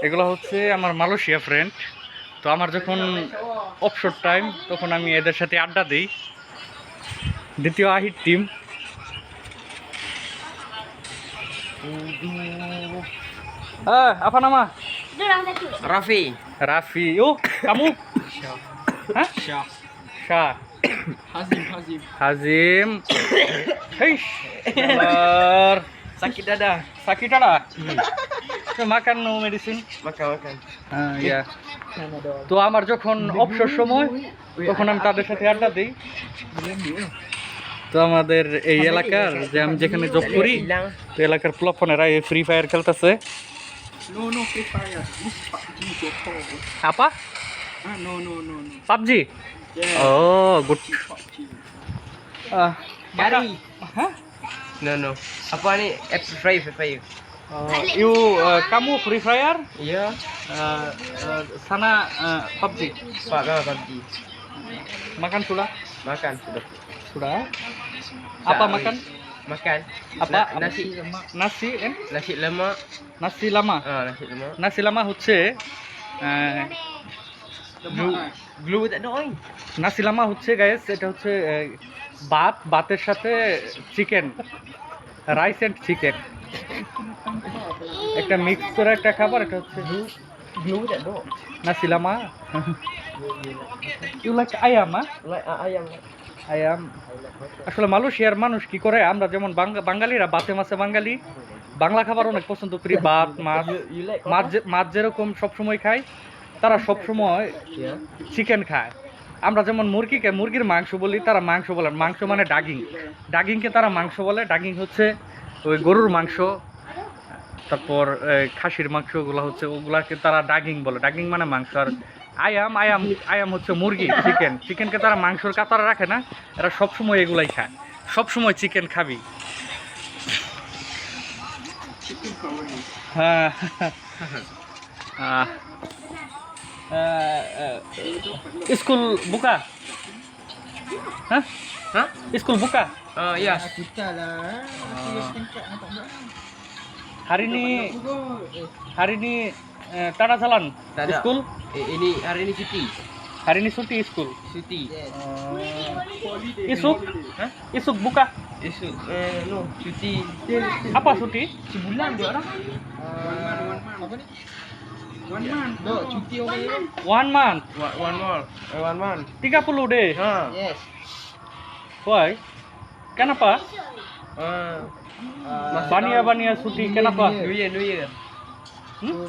এগুলো হচ্ছে আমার মালয়েশিয়া ফ্রেন্ড। তো আমার যখন অবসর টাইম তখন আমি এদের সাথে আড্ডা দিই। দ্বিতীয় Ahir team. Apa nama? Raffi. Raffi. Oh, kamu? Syah. Hah? Syah. Syah. Hazim. Hazim. Hei. Sabar. Sakit dada. Sakit ada? তো makan no medicine? Makan. ইয়া। তো আমার যখন অবসর সময় তখন আমি তাদের সাথে আড্ডা দিই। তো আমাদের এই এলাকার যে আমি যেখানে জব করি তো এলাকার প্লফনেরা এই ফ্রি ফায়ার খেলতেছে। No, Free Fire. This PUBG Joko. Apa? No. PUBG? Yeah. Oh, good. PUBG. Gary. Hah? No. Apa ni? Free Fire. You kamu Free Fire? Ya. Sana PUBG. PUBG. Makan sudah? Makan sudah. Sudah. Apa makan? Makan. Apa? Nasi. Nasi, Nasi lemak. Nasi lama. Nasi lemak. Nasi lama হচ্ছে Glue tak ada oi. নাসি লামা হচ্ছে guys, এটা হচ্ছে ভাতের সাথে chicken, rice and chicken একটা mix করে একটা খাবার। এটা হচ্ছে Glue tak ada. Nasi lemak. You like ayam? Like ayam. আয়াম আসলে মালয়েশিয়ার মানুষ কি করে, আমরা যেমন বাঙালিরা ভাতে মাছে বাঙালি, বাংলা খাবার অনেক পছন্দ করি। ভাত মাছ You like মাছ যেরকম সবসময় খায়, তারা সবসময় Yeah. চিকেন খায়। আমরা যেমন মুরগির মাংস বলি, তারা মাংস বলে। মাংস মানে ডাগিংকে তারা মাংস বলে। ডাগিং হচ্ছে ওই গরুর মাংস, তারপর খাসির মাংস, ওগুলো হচ্ছে ওগুলাকে তারা ডাগিং বলে। ডাগিং মানে মাংস। আর আয়াম হচ্ছে মুরগি, চিকেনকে তারা মাংসর কাতারে রাখে না, এরা সবসময় এগুলাই খায়, সবসময় চিকেন খাবি। Chicken curry. হ্যাঁ। School buka? Hah? Hah? School buka? Ya. Kita lah. Hari ini tak ada jalan Tak ada. school? Ini hari ini cuti. Hari ini cuti school. Cuti. Isuk? Hah? Isuk buka? Esok no, cuti. Apa cuti? Sebulan dia orang. Apa ni? 1 month. Dok, cuti orang ni. 1 month. One month. 30 day. Ha. Yes. Why? Kenapa? Ah. Bania cuti kenapa? New Year. Hmm?